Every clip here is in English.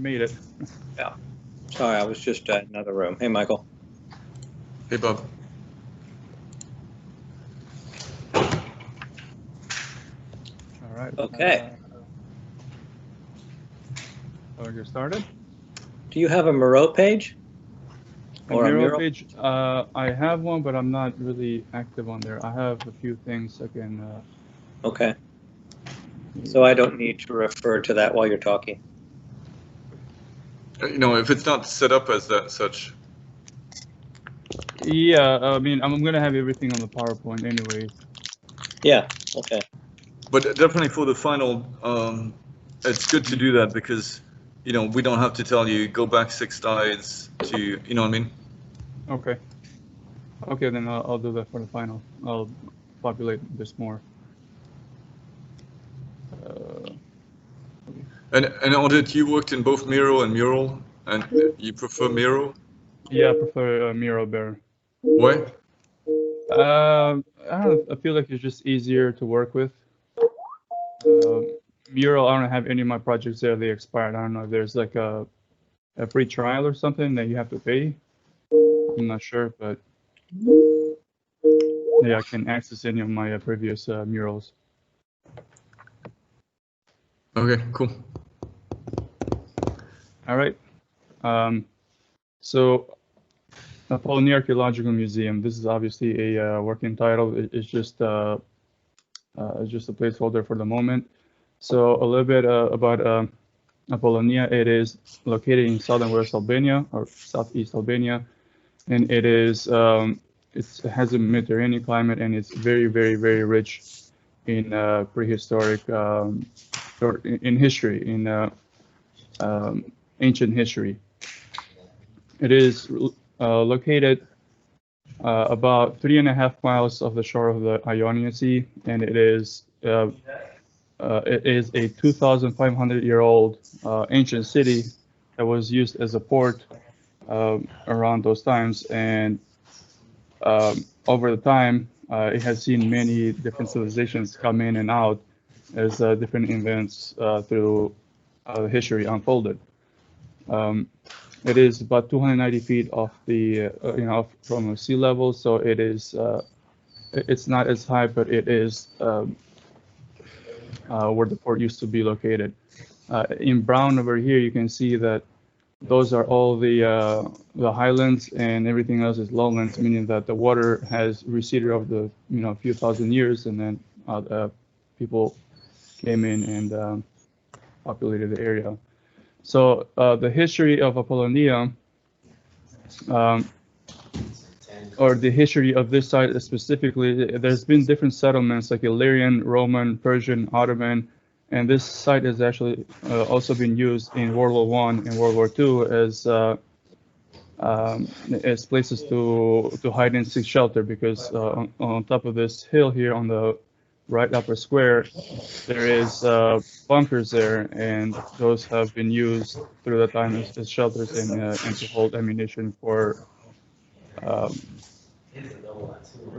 made it. Yeah. Sorry, I was just in another room. Hey, Michael. Hey, Bob. All right. Okay. I'll get started. Do you have a Miro page? Or A Miro page? I have one, but I'm not really active on there. I have a few things I can. Okay. So I don't need to refer to that while you're talking. You know, if it's not set up as that such. Yeah, I mean, I'm gonna have everything on the PowerPoint anyway. Yeah. Okay. But definitely for the final, it's good to do that because, you know, we don't have to tell you go back 6 slides to, you know what I mean? Okay. Okay, then I'll do that for the final. I'll populate this more. And Ardit, you worked in both Miro and Mural, and you prefer Miro? Yeah, I prefer Miro better. Why? I don't know, I feel like it's just easier to work with. Mural, I don't have any of my projects there. They expired. I don't know if there's like a free trial or something that you have to pay. I'm not sure, but yeah, I can access any of my previous murals. Okay, cool. All right. So Apollonia Archaeological Museum. This is obviously a working title. It's just a placeholder for the moment. So a little bit about Apollonia. It is located in southern West Albania or southeast Albania, and it is it has a Mediterranean climate, and it's very, very, very rich in prehistoric or in history, in ancient history. It is located about 3.5 miles off the shore of the Ionian Sea, and it is a 2,500-year-old ancient city that was used as a port around those times, and over the time it has seen many different civilizations come in and out as different events through history unfolded. It is about 290 feet off the from the sea level, so it is it's not as high, but it is where the port used to be located. In brown over here, you can see that those are all the highlands, and everything else is lowlands, meaning that the water has receded over the few thousand years, and then people came in and populated the area. So the history of Apollonia, or the history of this site specifically, there's been different settlements like Illyrian, Roman, Persian, Ottoman, and this site has actually also been used in World War I and World War II as places to hide and seek shelter, because on top of this hill here on the right upper square, there is bunkers there, and those have been used through the time as shelters and to hold ammunition for what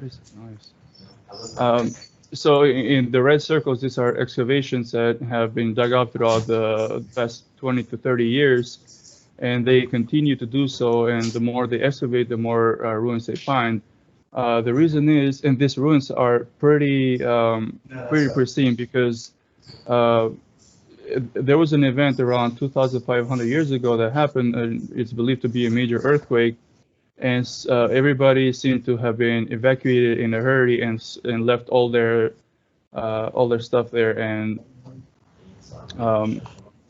is this noise? So in the red circles, these are excavations that have been dug up throughout the past 20 to 30 years, and they continue to do so, and the more they excavate, the more ruins they find. The reason is, and these ruins are pretty pristine, because there was an event around 2,500 years ago that happened, and it's believed to be a major earthquake, and everybody seemed to have been evacuated in a hurry and left all their stuff there, and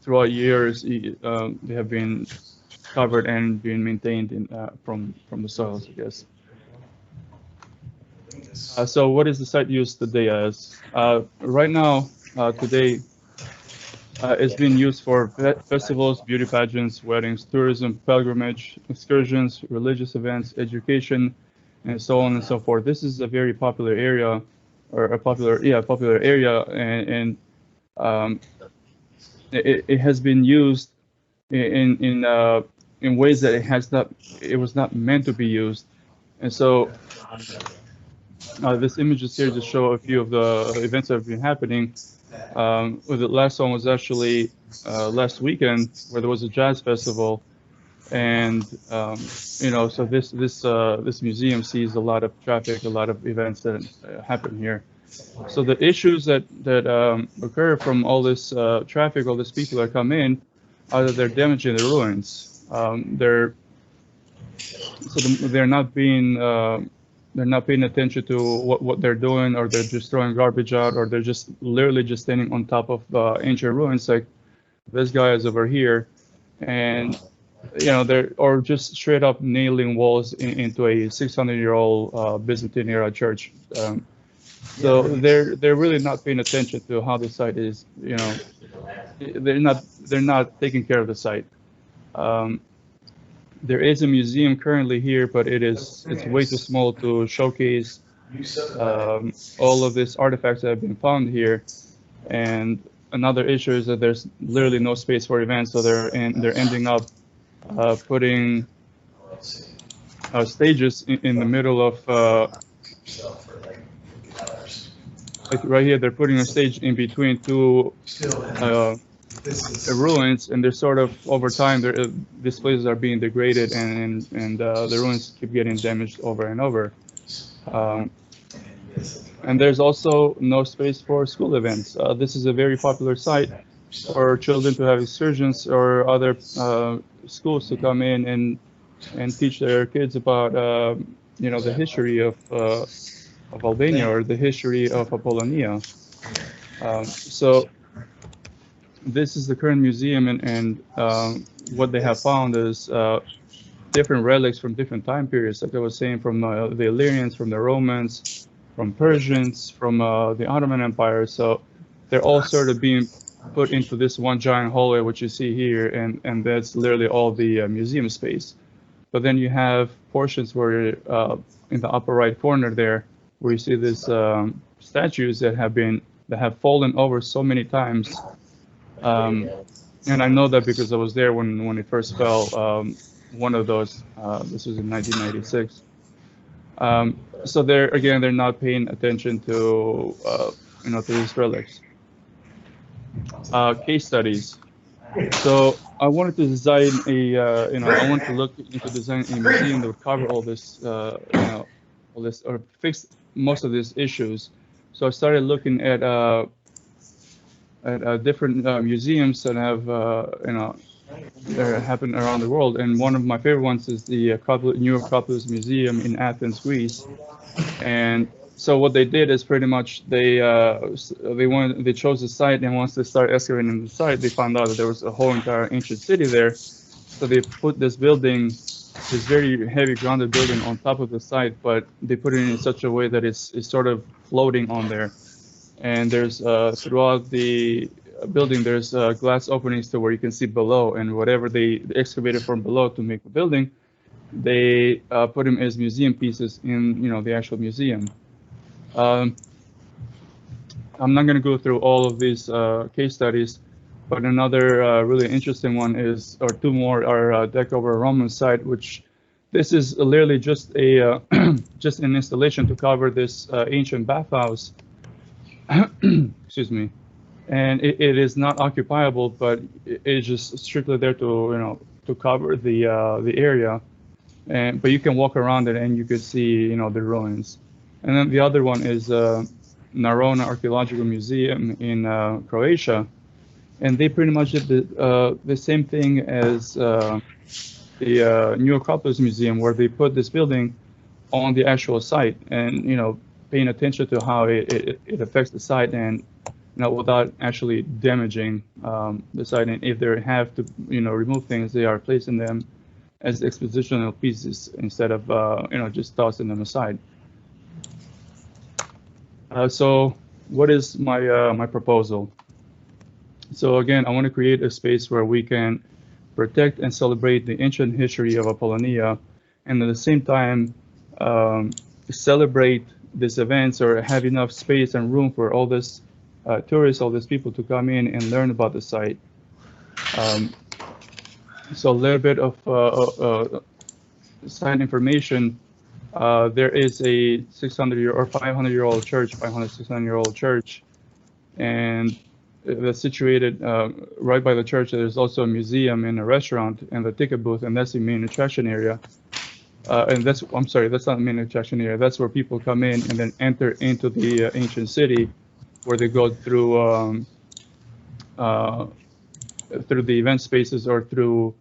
throughout years they have been covered and being maintained from the soils, I guess. So what is the site used today as? Right now, today, it's been used for festivals, beauty pageants, weddings, tourism, pilgrimage, excursions, religious events, education, and so on and so forth. This is a very popular area, or a popular area, and it has been used in ways that it was not meant to be used, and so. This image is here to show a few of the events that have been happening. The last one was actually last weekend where there was a jazz festival, and so this museum sees a lot of traffic, a lot of events that happen here. So the issues that occur from all this traffic, all these people that come in, are that they're damaging the ruins. They're not paying attention to what they're doing, or they're just throwing garbage out, or they're just literally just standing on top of ancient ruins, like this guy is over here, and or just straight up nailing walls into a 600-year-old Byzantine era church. So they're really not paying attention to how the site is. They're not taking care of the site. There is a museum currently here, but it's way too small to showcase all of these artifacts that have been found here. And another issue is that there's literally no space for events, so they're ending up putting stages in the middle of like right here. They're putting a stage in between two ruins, and they're sort of over time these places are being degraded, and the ruins keep getting damaged over and over. And there's also no space for school events. This is a very popular site for children to have excursions, or other schools to come in and teach their kids about the history of Albania, or the history of Apollonia. So this is the current museum, and what they have found is different relics from different time periods, like I was saying, from the Illyrians, from the Romans, from Persians, from the Ottoman Empire. So they're all sort of being put into this one giant hallway, which you see here, and that's literally all the museum space. But then you have portions where in the upper right corner there, where you see these statues that have fallen over so many times. And I know that because I was there when it first fell. One of those. This was in 1996. So they're not paying attention to to these relics. Case studies. So I wanted to design I wanted to look into designing a museum that would cover all this, all this, or fix most of these issues. So I started looking at different museums that have that happen around the world, and one of my favorite ones is the New Acropolis Museum in Athens, Greece. And so what they did is pretty much they chose the site, and once they started excavating the site, they found out that there was a whole entire ancient city there. So they put this building, this very heavy grounded building, on top of the site, but they put it in such a way that it's sort of floating on there. And there's throughout the building, there's glass openings to where you can see below, and whatever they excavated from below to make the building, they put them as museum pieces in the actual museum. I'm not going to go through all of these case studies, but another really interesting one is, or two more, are deck over a Roman site, which this is literally just a just an installation to cover this ancient bathhouse. Excuse me. And it is not occupiable, but it's just strictly there to to cover the area, but you can walk around it and you could see the ruins. And then the other one is Narona Archaeological Museum in Croatia, and they pretty much did the same thing as the New Acropolis Museum, where they put this building on the actual site, and paying attention to how it affects the site, and without actually damaging the site. And if they have to remove things, they are placing them as expositional pieces instead of just tossing them aside. So what is my proposal? So again, I want to create a space where we can protect and celebrate the ancient history of Apollonia, and at the same time celebrate these events, or have enough space and room for all this tourists, all these people to come in and learn about the site. So a little bit of site information. There is a 600-year or 500-year-old church, 600-year-old church, and that's situated right by the church. There's also a museum and a restaurant and the ticket booth, and that's the main attraction area. And that's, I'm sorry, that's not the main attraction area. That's where people come in and then enter into the ancient city, where they go through through the event spaces or through,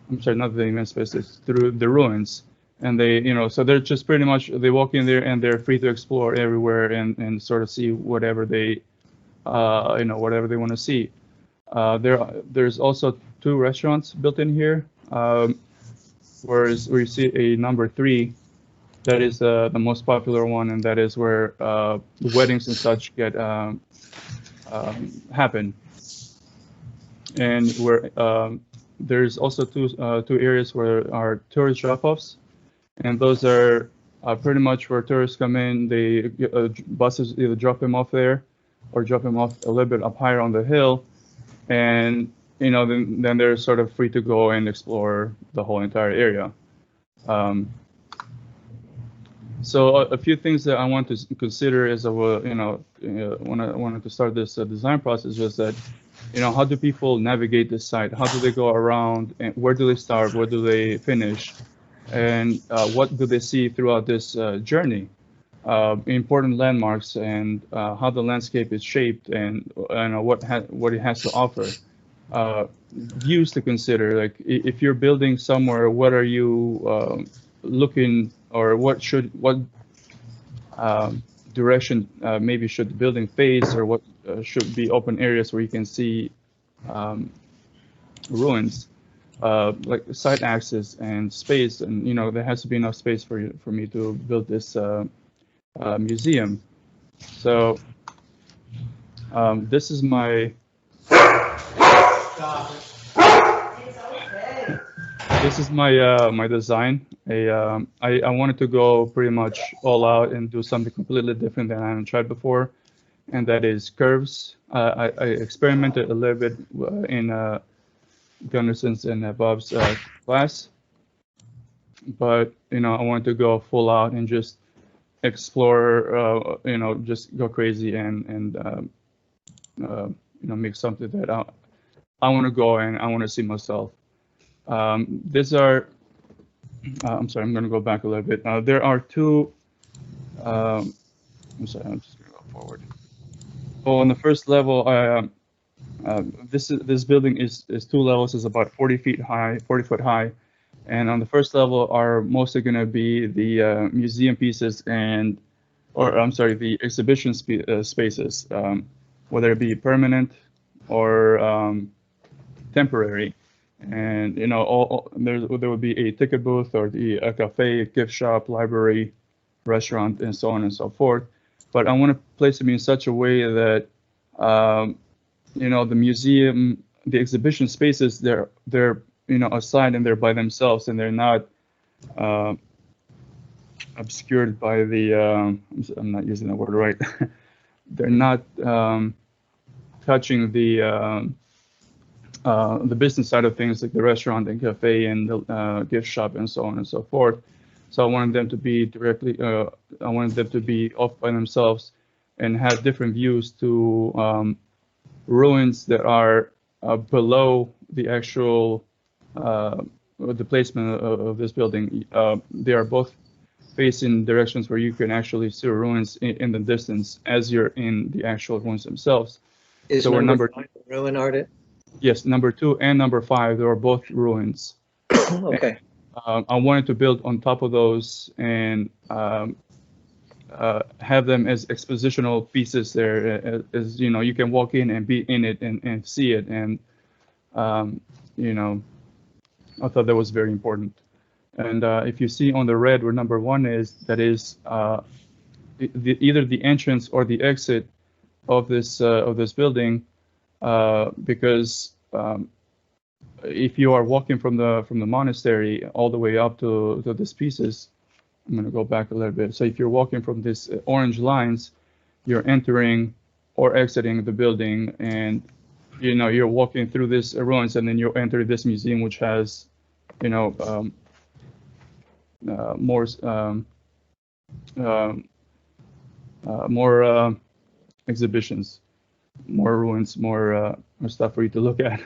I'm sorry, not the event spaces, through the ruins. And they, you know, so they're just pretty much, they walk in there and they're free to explore everywhere and sort of see whatever they, you know, whatever they want to see. There's also 2 restaurants built in here, where you see a number 3, that is the most popular one, and that is where weddings and such get happen. And where there's also two areas where are tourist drop-offs, and those are pretty much where tourists come in. They buses either drop them off there, or drop them off a little bit up higher on the hill, and you know then they're sort of free to go and explore the whole entire area. So a few things that I want to consider as when I wanted to start this design process was that, you know, how do people navigate this site? How do they go around, and where do they start? Where do they finish? And what do they see throughout this journey? Important landmarks, and how the landscape is shaped, and what it has to offer. Views to consider, like if you're building somewhere, what are you looking, or what direction maybe should the building face, or what should be open areas where you can see ruins, like site access and space, and you know there has to be enough space for me to build this museum. So this is my my design. I wanted to go pretty much all out and do something completely different than I haven't tried before, and that is curves. I experimented a little bit in Gunnarson's and Bob's class, but you know I wanted to go full out and just explore, you know, just go crazy and you know, make something that I want to go and I want to see myself. These are, I'm sorry, I'm going to go back a little bit. There are 2, I'm sorry, I'm just going to go forward. So on the first level, this building is 2 levels, is about 40 feet high, 40 foot high. And on the first level are mostly going to be the museum pieces or I'm sorry, the exhibition spaces, whether it be permanent or temporary. And you know, there would be a ticket booth, or a cafe, gift shop, library, restaurant, and so on and so forth. But I want to place them in such a way that you know, the museum, the exhibition spaces, they're you know, aside, and they're by themselves, and they're not obscured by the I'm not using the word right. They're not touching the business side of things, like the restaurant and cafe and the gift shop and so on and so forth. So I wanted them to be I wanted them to be off by themselves and have different views to ruins that are below the actual the placement of this building. They are both facing directions where you can actually see ruins in the distance as you're in the actual ruins themselves. Is so we're number 5 ruin, Ardit? Yes, number 2 and number 5, they are both ruins. Okay. And, I wanted to build on top of those and have them as expositional pieces there, as you know, you can walk in and be in it and see it. And you know, I thought that was very important. And if you see on the red where number 1 is, that is either the entrance or the exit of this building, because if you are walking from the monastery all the way up to these pieces, I'm going to go back a little bit. So if you're walking from these orange lines, you're entering or exiting the building, and you know you're walking through this ruins, and then you enter this museum, which has, you know, more exhibitions. more ruins, more stuff for you to look at.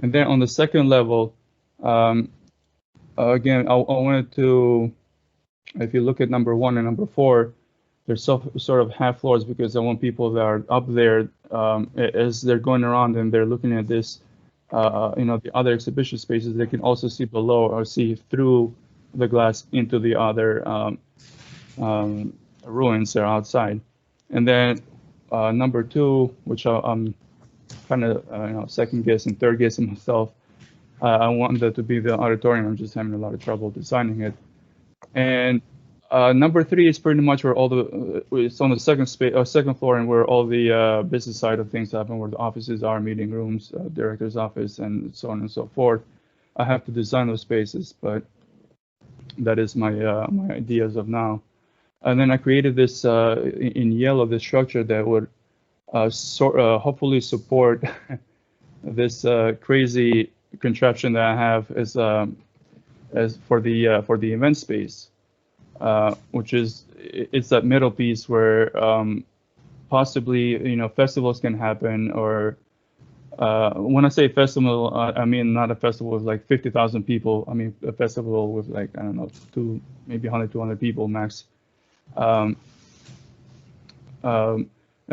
And then on the second level, again, I wanted to, if you look at number 1 and number 4, they're sort of half floors because I want people that are up there as they're going around and they're looking at this, the other exhibition spaces, they can also see below or see through the glass into the other ruins that are outside. And then number 2, which I'm kind of second guessing, third guessing myself, I want that to be the auditorium. I'm just having a lot of trouble designing it. And number 3 is pretty much where all it's on the second floor and where all the business side of things happen, where the offices are, meeting rooms, director's office, and so on and so forth. I have to design those spaces, but that is my my idea as of now. And then I created this in yellow, this structure that would hopefully support this crazy contraption that I have as for the event space, which is it's that middle piece where possibly festivals can happen, or when I say festival, I mean not a festival with like 50,000 people. I mean a festival with like, I don't know, maybe 100, 200 people max. And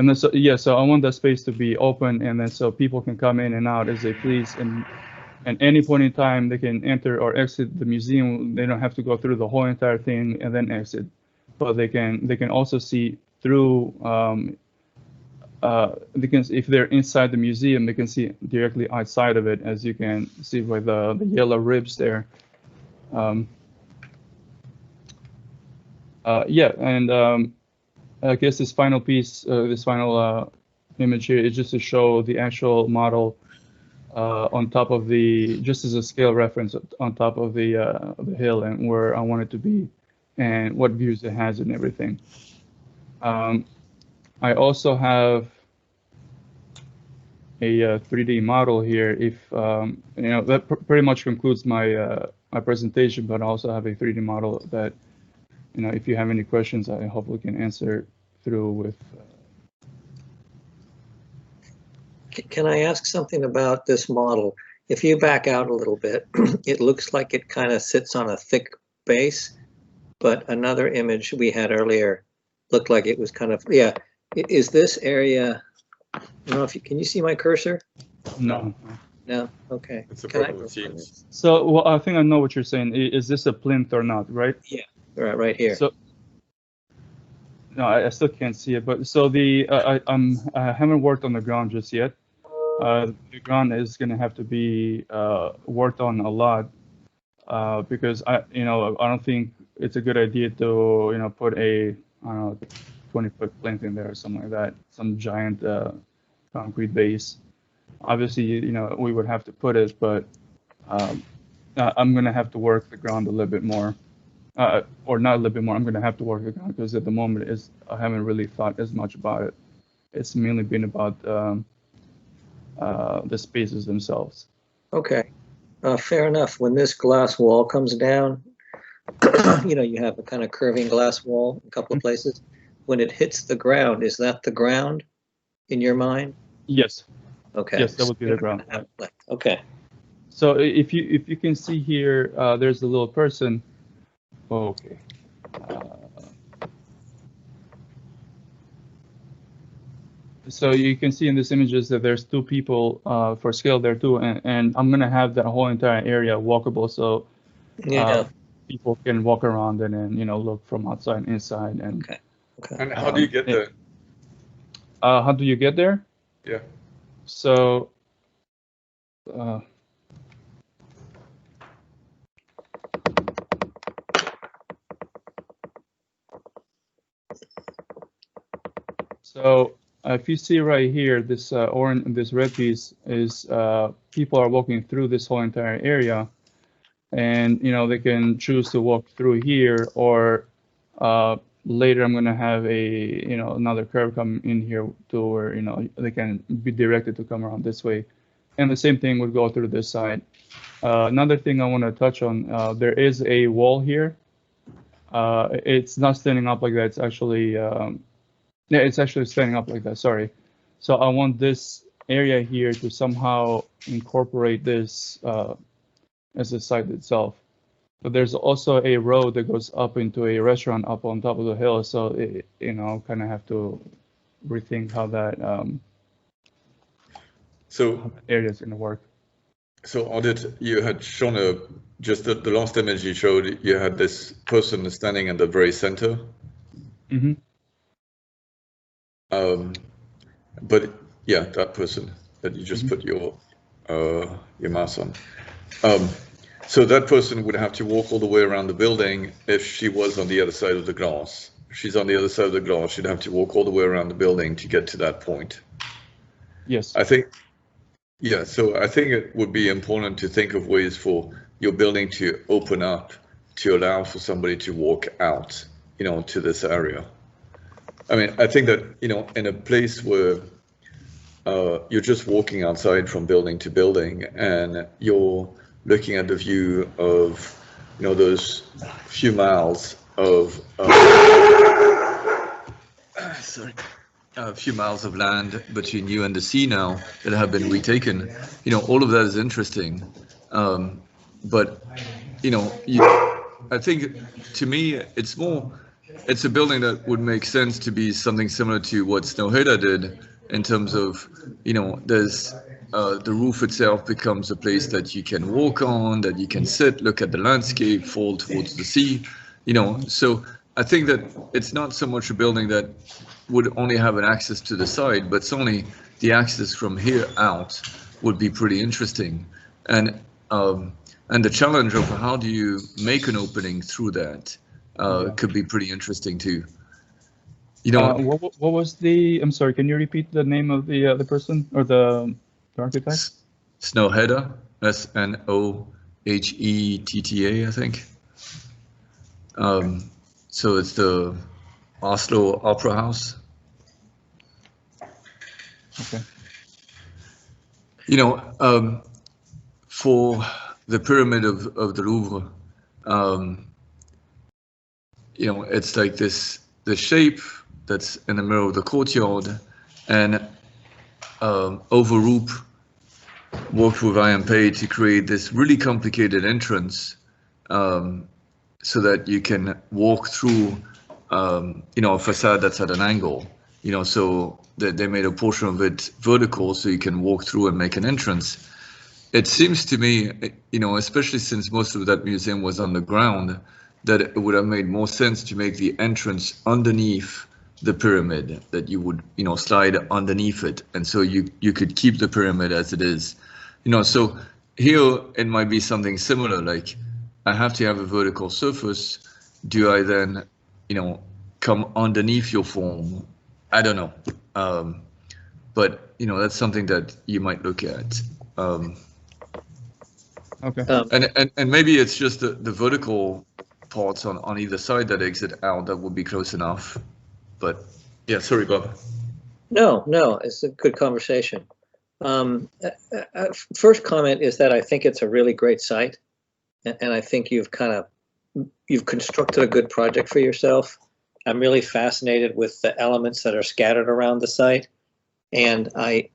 then so I want that space to be open, and then so people can come in and out as they please, and at any point in time they can enter or exit the museum. They don't have to go through the whole entire thing and then exit, but they can also see through. They can, if they're inside the museum, they can see directly outside of it, as you can see by the yellow ribs there. I guess this final piece, this final image here is just to show the actual model on top of just as a scale reference on top of the hill and where I want it to be and what views it has and everything. I also have a 3D model here. If that pretty much concludes my my presentation, but I also have a 3D model that, if you have any questions, I hope we can answer through with. Can I ask something about this model? If you back out a little bit, it looks like it kind of sits on a thick base, but another image we had earlier looked like it was kind of, yeah. Is this area, I don't know if can you see my cursor? No. No, okay. It's a problem with you. So, well, I think I know what you're saying. Is this a plinth or not, right? Yeah, right here. So, no, I still can't see it. But so I haven't worked on the ground just yet. The ground is going to have to be worked on a lot because I don't think it's a good idea to put a, I don't know, 20-foot plinth in there or something like that, some giant concrete base. Obviously, we would have to put it, but I'm going to have to work the ground a little bit more, or not a little bit more. I'm going to have to work the ground because at the moment I haven't really thought as much about it. It's mainly been about the spaces themselves. Okay, fair enough. When this glass wall comes down, you have a kind of curving glass wall in a couple of places. When it hits the ground, is that the ground in your mind? Yes. Okay. Yes, that would be the ground. Right. Okay. So if you can see here, there's a little person. Okay. So you can see in this images that there's 2 people for scale there too, and I'm gonna have that whole entire area walkable, so people can walk around and then look from outside and inside. And okay. And how do you get there? How do you get there? Yeah. So. So if you see right here, this orange, this red piece is people are walking through this whole entire area, and they can choose to walk through here, or later I'm going to have a another curve come in here to where they can be directed to come around this way, and the same thing would go through this side. Another thing I want to touch on, there is a wall here. It's not standing up like that. It's actually yeah, it's actually standing up like that. Sorry. So I want this area here to somehow incorporate this as a site itself. But there's also a road that goes up into a restaurant up on top of the hill. So, kind of have to rethink how that area is going to work. So Ardit, you had shown just the last image you showed, you had this person standing in the very center. Mm-hmm. But yeah, that person that you just put your mouse on. So that person would have to walk all the way around the building if she was on the other side of the glass. If she's on the other side of the glass, she'd have to walk all the way around the building to get to that point. Yes. I think it would be important to think of ways for your building to open up to allow for somebody to walk out, to this area. I mean, I think that, in a place where you're just walking outside from building to building and you're looking at the view of, those few miles of a few miles of land between you and the sea now that have been retaken. All of that is interesting. But, I think to me, it's a building that would make sense to be something similar to what Snøhetta did in terms of, there's the roof itself becomes a place that you can walk on, that you can sit, look at the landscape, fall towards the sea, So I think that it's not so much a building that would only have an access to the side, but certainly the access from here out would be pretty interesting. And the challenge of how do you make an opening through that could be pretty interesting too. What was I'm sorry, can you repeat the name of the person or the architect? Snøhetta, Snøhetta, I think. So it's the Oslo Opera House. Okay. For the pyramid of the Louvre, it's like the shape that's in the middle of the courtyard, and Overroop worked with IMP to create this really complicated entrance so that you can walk through a facade that's at an angle, so they made a portion of it vertical so you can walk through and make an entrance. It seems to me, especially since most of that museum was underground, that it would have made more sense to make the entrance underneath the pyramid, that you would, slide underneath it. And so you could keep the pyramid as it is. So here it might be something similar, like I have to have a vertical surface. Do I then, come underneath your form? I don't know. But, that's something that you might look at. Okay. And maybe it's just the vertical parts on either side that exit out that would be close enough. But yeah, sorry, Bob. No, it's a good conversation. First comment is that I think it's a really great site, and I think you've constructed a good project for yourself. I'm really fascinated with the elements that are scattered around the site, and I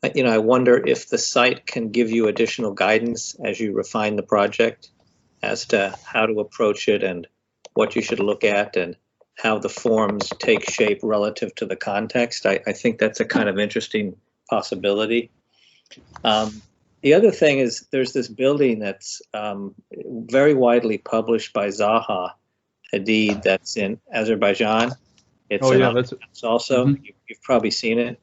wonder if the site can give you additional guidance as you refine the project as to how to approach it and what you should look at and how the forms take shape relative to the context. I think that's a kind of interesting possibility. The other thing is there's this building that's very widely published by Zaha Hadid that's in Azerbaijan. It's that's also, you've probably seen it.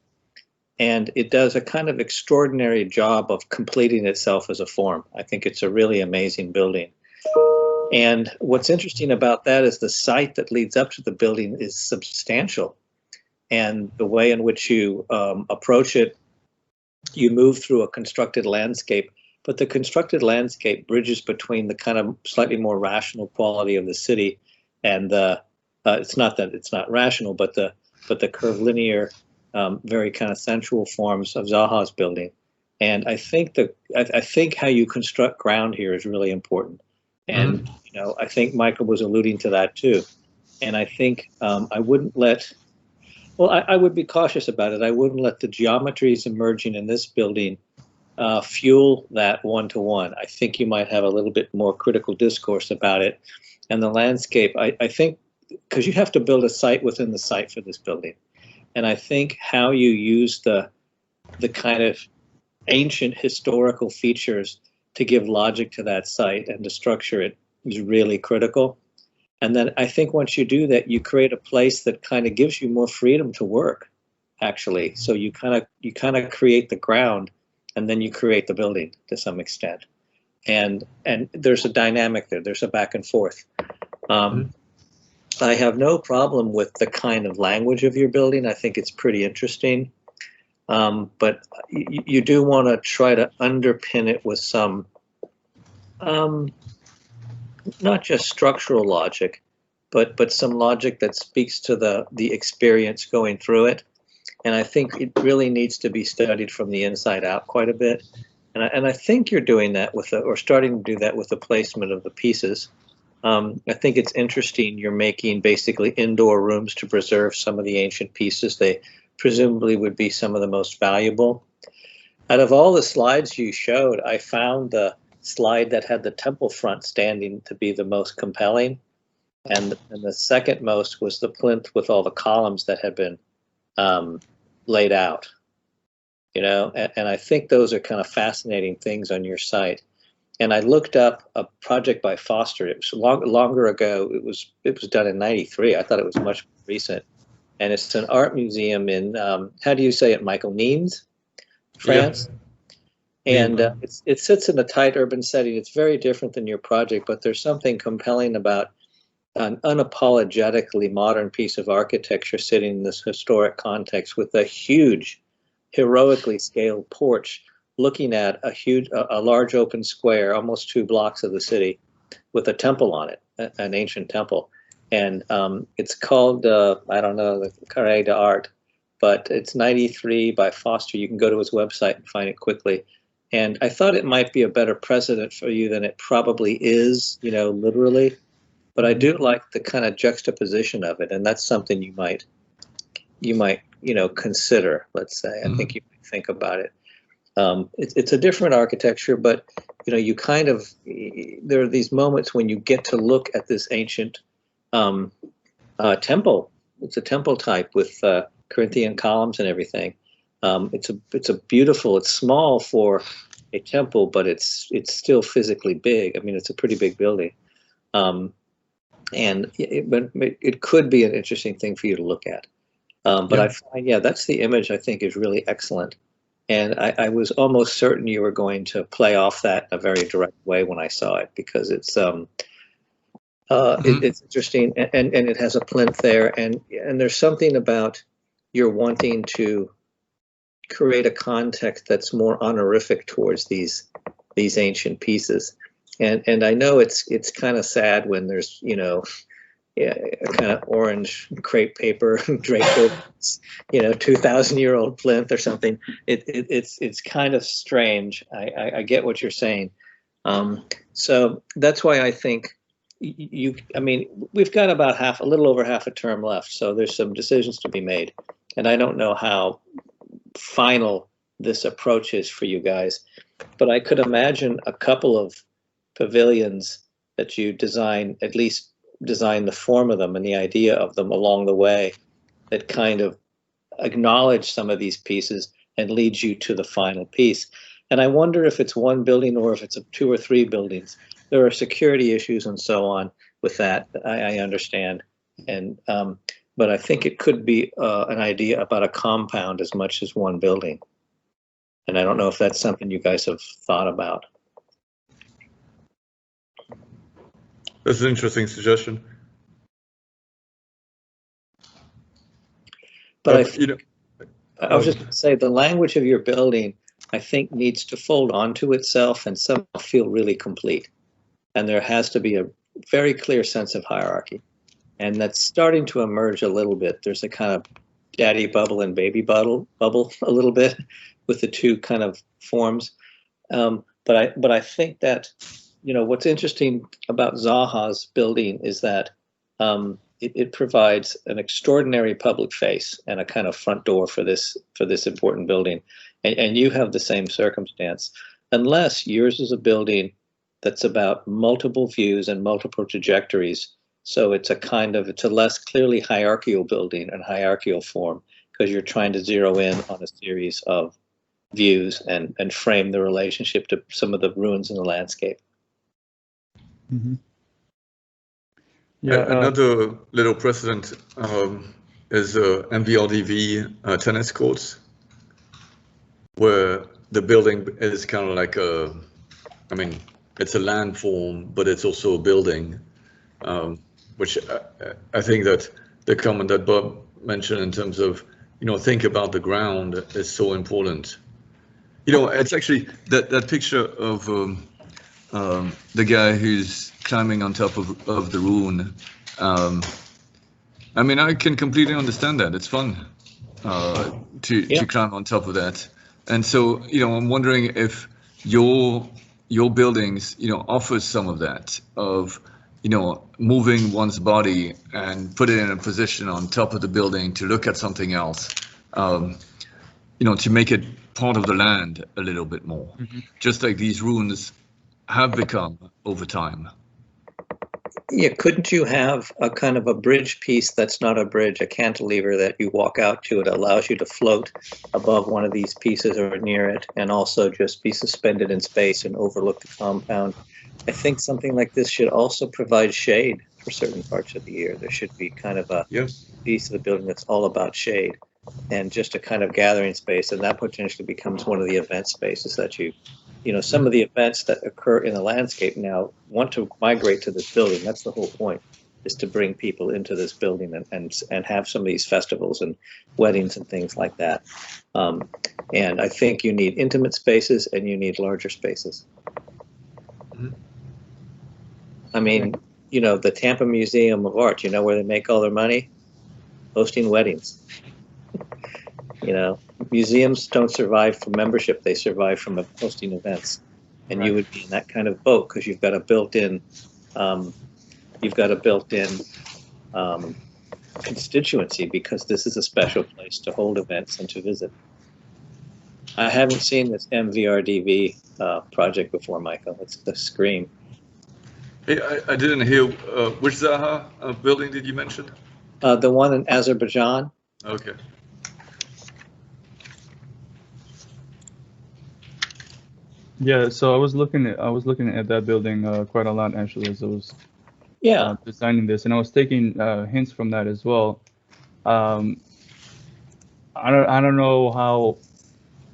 And it does a kind of extraordinary job of completing itself as a form. I think it's a really amazing building. And what's interesting about that is the site that leads up to the building is substantial. And the way in which you approach it, you move through a constructed landscape, but the constructed landscape bridges between the kind of slightly more rational quality of the city and the, it's not that it's not rational, but the curvilinear, very kind of sensual forms of Zaha's building. And I think I think how you construct ground here is really important. And I think Michael was alluding to that too. And I think I wouldn't let Well, I would be cautious about it. I wouldn't let the geometries emerging in this building fuel that one-to-one. I think you might have a little bit more critical discourse about it. And the landscape, I think, because you have to build a site within the site for this building. And I think how you use the kind of ancient historical features to give logic to that site and to structure it is really critical. And then I think once you do that, you create a place that kind of gives you more freedom to work, actually. So you kind of create the ground, and then you create the building to some extent. And there's a dynamic there. There's a back and forth. I have no problem with the kind of language of your building. I think it's pretty interesting. But you do want to try to underpin it with some, not just structural logic, but some logic that speaks to the experience going through it. And I think it really needs to be studied from the inside out quite a bit. And I think you're doing that or starting to do that with the placement of the pieces. I think it's interesting you're making basically indoor rooms to preserve some of the ancient pieces. They presumably would be some of the most valuable. Out of all the slides you showed, I found the slide that had the temple front standing to be the most compelling. And the second most was the plinth with all the columns that had been laid out. You know, and I think those are kind of fascinating things on your site. And I looked up a project by Foster. It was longer ago. It was done in '93. I thought it was much more recent. And it's an art museum in, how do you say it, Michael? Nimes, France? Yeah. And it sits in a tight urban setting. It's very different than your project, but there's something compelling about an unapologetically modern piece of architecture sitting in this historic context with a huge, heroically scaled porch looking at a large open square, almost 2 blocks of the city, with a temple on it, an ancient temple. And it's called, I don't know, the Carré d'Art, but it's '93 by Foster. You can go to his website and find it quickly. And I thought it might be a better precedent for you than it probably is, you know, literally. But I do like the kind of juxtaposition of it, and that's something you might, you know, consider. Let's say, I think you might think about it. It's a different architecture, but you know, you kind of, there are these moments when you get to look at this ancient temple. It's a temple type with Corinthian columns and everything. It's a beautiful. It's small for a temple, but it's still physically big. I mean, it's a pretty big building, and it could be an interesting thing for you to look at. But I find, that's the image I think is really excellent. And I was almost certain you were going to play off that in a very direct way when I saw it, because it's it's interesting, and it has a plinth there, and there's something about you're wanting to create a context that's more honorific towards these ancient pieces. And I know it's kind of sad when there's, you know, a kind of orange crepe paper draped over, you know, 2,000-year-old plinth or something. It's kind of strange. I get what you're saying. So that's why I think I mean, we've got about a little over half a term left, so there's some decisions to be made. And I don't know how final this approach is for you guys, but I could imagine a couple of pavilions that you design, at least design the form of them and the idea of them along the way, that kind of acknowledge some of these pieces and leads you to the final piece. And I wonder if it's one building or if it's 2 or 3 buildings. There are security issues and so on with that. I understand, and but I think it could be an idea about a compound as much as one building. And I don't know if that's something you guys have thought about. That's an interesting suggestion. But I was just going to say, the language of your building, I think, needs to fold onto itself and somehow feel really complete. And there has to be a very clear sense of hierarchy. And that's starting to emerge a little bit. There's a kind of daddy bubble and baby bubble a little bit with the two kind of forms. But I think that, you know, what's interesting about Zaha's building is that it provides an extraordinary public face and a kind of front door for this important building. And you have the same circumstance, unless yours is a building that's about multiple views and multiple trajectories. So it's a less clearly hierarchical building and hierarchical form, because you're trying to zero in on a series of views and frame the relationship to some of the ruins in the landscape. Mm-hmm. Yeah, another little precedent is MVRDV tennis courts, where the building is kind of like it's a landform, but it's also a building, which I think that the comment that Bob mentioned in terms of, think about the ground is so important. It's actually that picture of the guy who's climbing on top of the ruin. I can completely understand that. It's fun to climb on top of that. And so, I'm wondering if your buildings, offers some of that, of, moving one's body and put it in a position on top of the building to look at something else, to make it part of the land a little bit more, just like these ruins have become over time. Yeah, couldn't you have a kind of a bridge piece that's not a bridge, a cantilever that you walk out to? It allows you to float above one of these pieces or near it, and also just be suspended in space and overlook the compound. I think something like this should also provide shade for certain parts of the year. There should be kind of a piece of the building that's all about shade and just a kind of gathering space, and that potentially becomes one of the event spaces that some of the events that occur in the landscape now want to migrate to this building. That's the whole point, is to bring people into this building and have some of these festivals and weddings and things like that. And I think you need intimate spaces and you need larger spaces. The Tampa Museum of Art, where they make all their money? Hosting weddings. Museums don't survive from membership; they survive from hosting events. And right. You would be in that kind of boat because you've got a built-in, constituency, because this is a special place to hold events and to visit. I haven't seen this MVRDV project before, Michael. It's the Scream. Hey, I didn't hear which Zaha building did you mention? The one in Azerbaijan. Okay. Yeah, so I was looking at that building quite a lot, actually, as I was designing this, and I was taking hints from that as well. I don't know how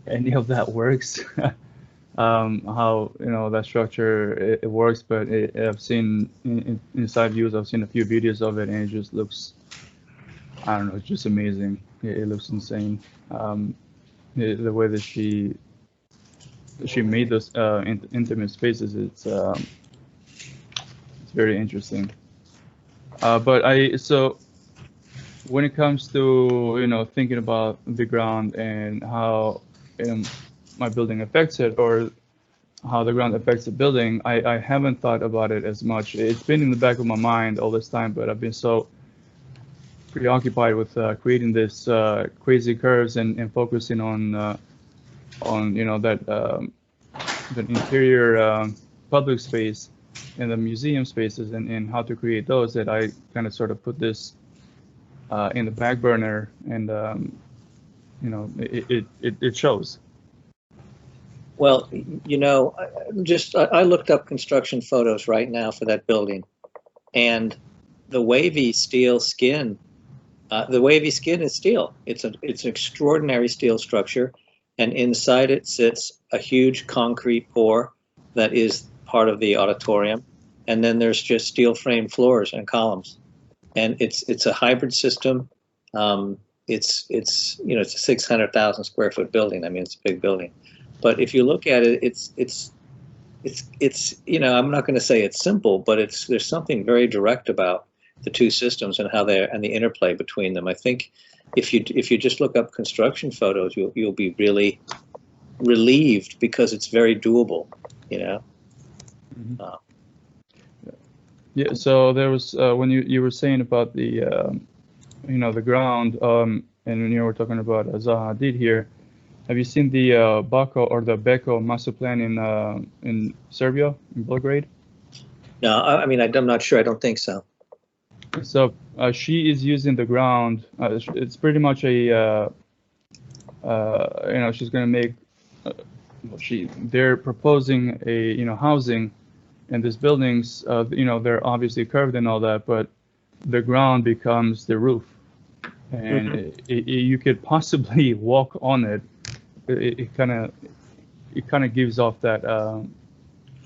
any of that works, how that structure it works, but I've seen inside views. I've seen a few videos of it, and it just looks, I don't know, it's just amazing. It looks insane. The way that she made those intimate spaces, it's very interesting. So when it comes to thinking about the ground and how my building affects it, or how the ground affects the building, I haven't thought about it as much. It's been in the back of my mind all this time, but I've been so preoccupied with creating this crazy curves and focusing on that the interior public space and the museum spaces and how to create those, that I kind of sort of put this in the back burner, and it shows. Well, I looked up construction photos right now for that building, and the wavy steel skin. The wavy skin is steel. It's an extraordinary steel structure, and inside it sits a huge concrete pour that is part of the auditorium, and then there's just steel frame floors and columns, and it's a hybrid system. It's a 600,000 square foot building. I mean, it's a big building, but if you look at it, it's I'm not going to say it's simple, but there's something very direct about the two systems and and the interplay between them. I think if you just look up construction photos, you'll be really relieved, because it's very doable. Mm-hmm. Yeah, so there was when you were saying about the the ground, and when you were talking about SACD here, have you seen the Bako or the Beko master plan in Serbia, in Belgrade? No, I mean, I'm not sure. I don't think so. So she is using the ground. It's pretty much a she's going to make. They're proposing a housing, and these buildings. They're obviously curved and all that, but the ground becomes the roof, and you could possibly walk on it. It kind of gives off that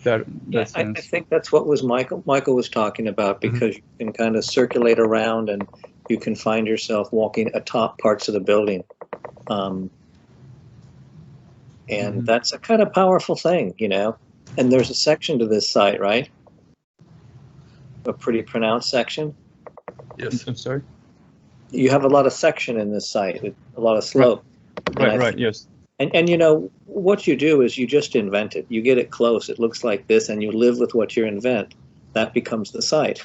Yeah, sense. I think that's what was Michael was talking about, because you can kind of circulate around and you can find yourself walking atop parts of the building. And that's a kind of powerful thing, And there's a section to this site, right? A pretty pronounced section. Yes. I'm sorry? You have a lot of section in this site, a lot of slope. Right, yes. And what you do is you just invent it. You get it close. It looks like this, and you live with what you invent. That becomes the site.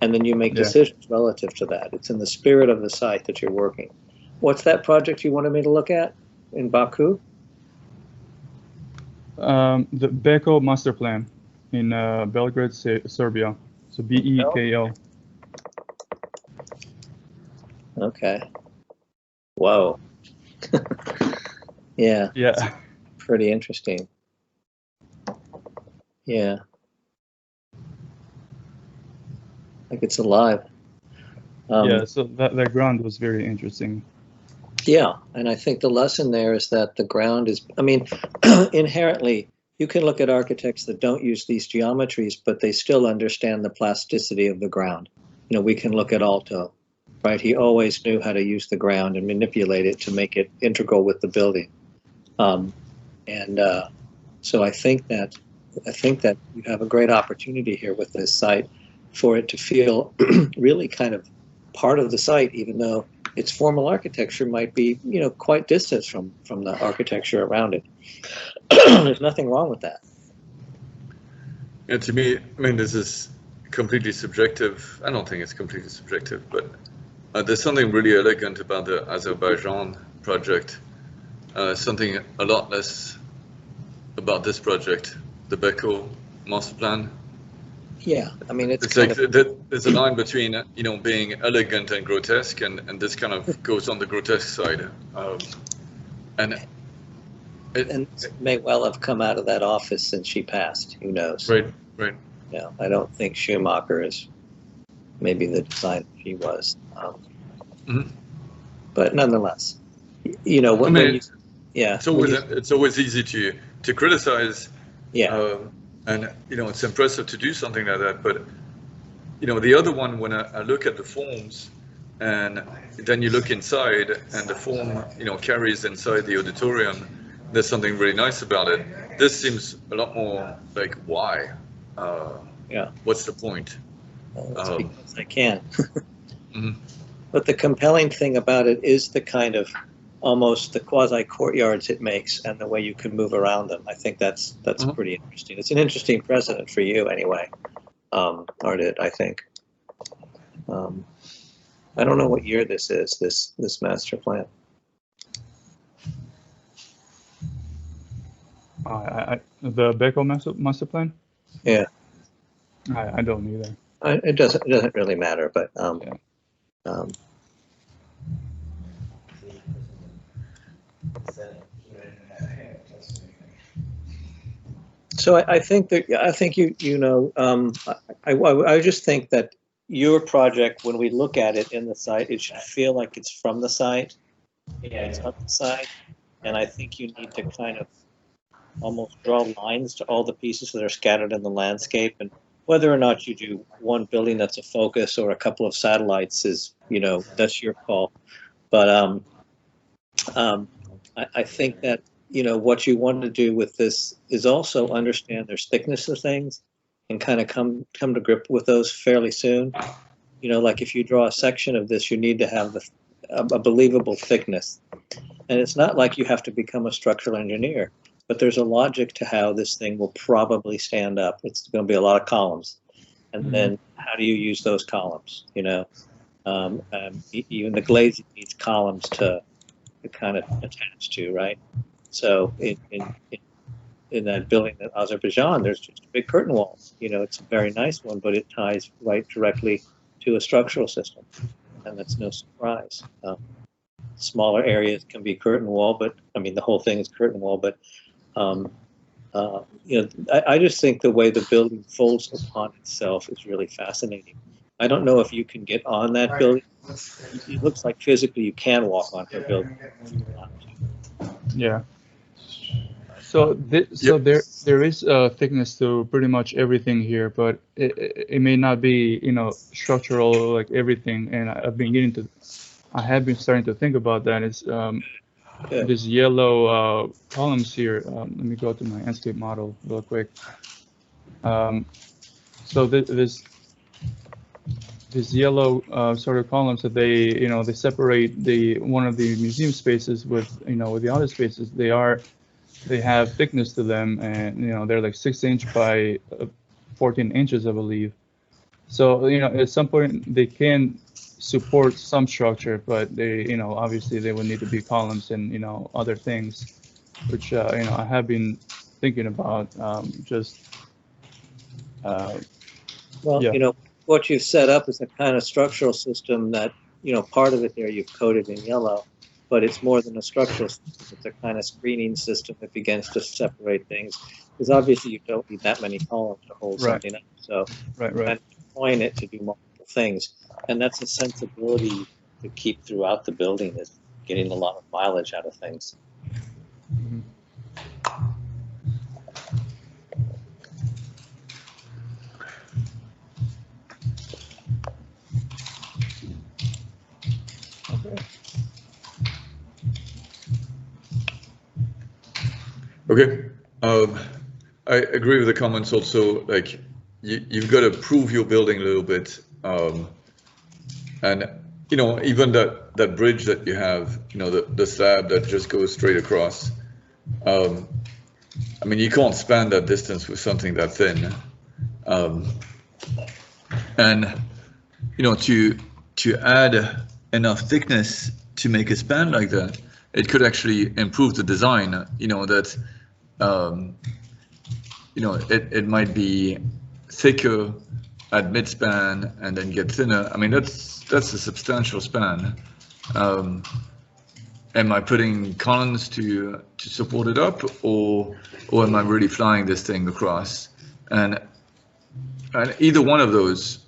And then you make decisions relative to that. It's in the spirit of the site that you're working. What's that project you wanted me to look at in Baku? The Beko master plan in Belgrade, Serbia. So BEKO. Okay. Whoa. Yeah. Yeah. Pretty interesting. Yeah. Like it's alive. Yeah, so that ground was very interesting. Yeah, and I think the lesson there is that the ground is, inherently, you can look at architects that don't use these geometries, but they still understand the plasticity of the ground. We can look at Alto, right? He always knew how to use the ground and manipulate it to make it integral with the building. So I think that you have a great opportunity here with this site for it to feel really kind of part of the site, even though its formal architecture might be, quite distant from the architecture around it. There's nothing wrong with that. Yeah, to me, this is completely subjective. I don't think it's completely subjective, but there's something really elegant about the Azerbaijan project. Something a lot less about this project, the Beko master plan. Yeah, it's like there's a line between being elegant and grotesque, and this kind of goes on the grotesque side, and it may well have come out of that office since she passed. Who knows? Right. Yeah, I don't think Schumacher is maybe the designer she was, but nonetheless, it's always easy to criticize. Yeah. And it's impressive to do something like that, but the other one, when I look at the forms, and then you look inside, and the form carries inside the auditorium, there's something really nice about it. This seems a lot more like, why? What's the point? That's because I can. But the compelling thing about it is the kind of almost the quasi courtyards it makes and the way you can move around them. I think that's pretty interesting. It's an interesting precedent for you anyway, Ardit, I think. I don't know what year this is, this master plan. The Beko master plan? Yeah. I don't either. It doesn't really matter, but so I think that I just think that your project, when we look at it in the site, it should feel like it's from the site. Yeah, it's on the site, and I think you need to kind of almost draw lines to all the pieces that are scattered in the landscape, and whether or not you do one building that's a focus or a couple of satellites is, that's your call. But I think that what you want to do with this is also understand there's thickness of things and kind of come to grip with those fairly soon. Like if you draw a section of this, you need to have a believable thickness. And it's not like you have to become a structural engineer, but there's a logic to how this thing will probably stand up. It's going to be a lot of columns. And then how do you use those columns? You know, even the glazing needs columns to kind of attach to, right? So in that building in Azerbaijan, there's just a big curtain wall. You know, it's a very nice one, but it ties right directly to a structural system, and that's no surprise. Smaller areas can be curtain wall, but I mean the whole thing is curtain wall. But you know, I just think the way the building folds upon itself is really fascinating. I don't know if you can get on that building. It looks like physically you can walk on her building. Yeah. So there is a thickness to pretty much everything here, but it may not be, you know, structural like everything. And I have been starting to think about that. Is this yellow columns here. Let me go to my Enscape model real quick. So this yellow sort of columns that they separate one of the museum spaces with with the other spaces. They have thickness to them, and they're like 6 inch by 14 inches, I believe. So at some point they can support some structure, but they obviously they would need to be columns and other things, which I have been thinking about. Well, yeah. What you've set up is a kind of structural system that part of it there you've coded in yellow, but it's more than a structural system. It's a kind of screening system that begins to separate things, because obviously you don't need that many columns to hold something up. So right. And deploying it to do multiple things, and that's a sensibility to keep throughout the building, is getting a lot of mileage out of things. Mm-hmm. Okay. I agree with the comments also, like you've got to prove your building a little bit. And, even that bridge that you have, the slab that just goes straight across. I mean, you can't span that distance with something that thin. And, to add enough thickness to make a span like that, it could actually improve the design, that it might be thicker at mid-span and then get thinner. I mean, that's a substantial span. Am I putting columns to support it up, or am I really flying this thing across? And either one of those,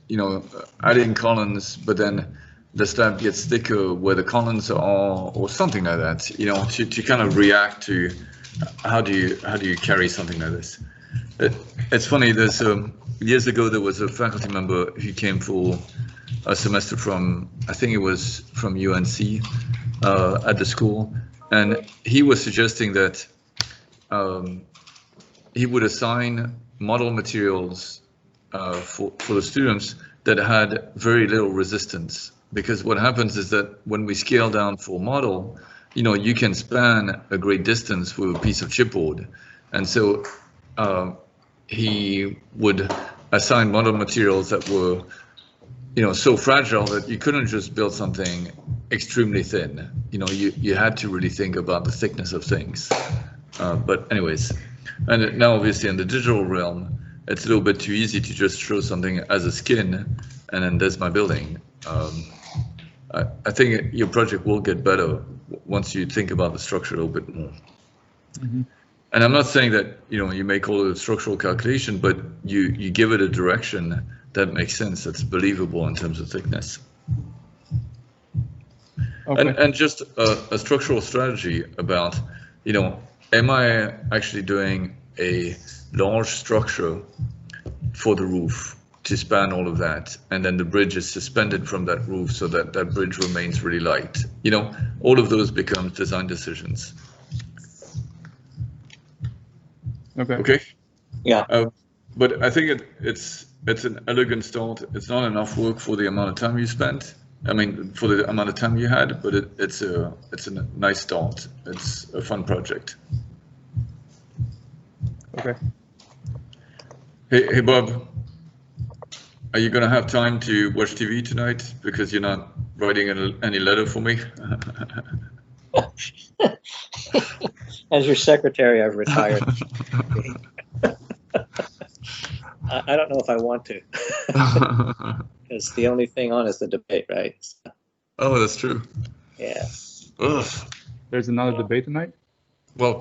adding columns, but then the slab gets thicker where the columns are, or something like that, to kind of react to how do you carry something like this. It's funny, there's years ago there was a faculty member who came for a semester from, I think it was from UNC at the school, and he was suggesting that he would assign model materials for the students that had very little resistance, because what happens is that when we scale down for model, you can span a great distance with a piece of chipboard, and so he would assign model materials that were so fragile that you couldn't just build something extremely thin. You had to really think about the thickness of things. But anyways, and now obviously in the digital realm, it's a little bit too easy to just show something as a skin and then there's my building. I think your project will get better once you think about the structure a little bit more. Mm-hmm. And I'm not saying that you make all the structural calculation, but you give it a direction that makes sense, that's believable in terms of thickness. Okay. And just a structural strategy about, am I actually doing a large structure for the roof to span all of that, and then the bridge is suspended from that roof so that that bridge remains really light. All of those become design decisions. Okay. Yeah. But I think it's an elegant start. It's not enough work for the amount of time you spent. I mean, for the amount of time you had, but it's a nice start. It's a fun project. Okay. Hey Bob. Are you going to have time to watch TV tonight because you're not writing any letter for me? As your secretary, I've retired. I don't know if I want to, because the only thing on is the debate, right? Oh, that's true. Yeah. Ugh. There's another debate tonight? Well,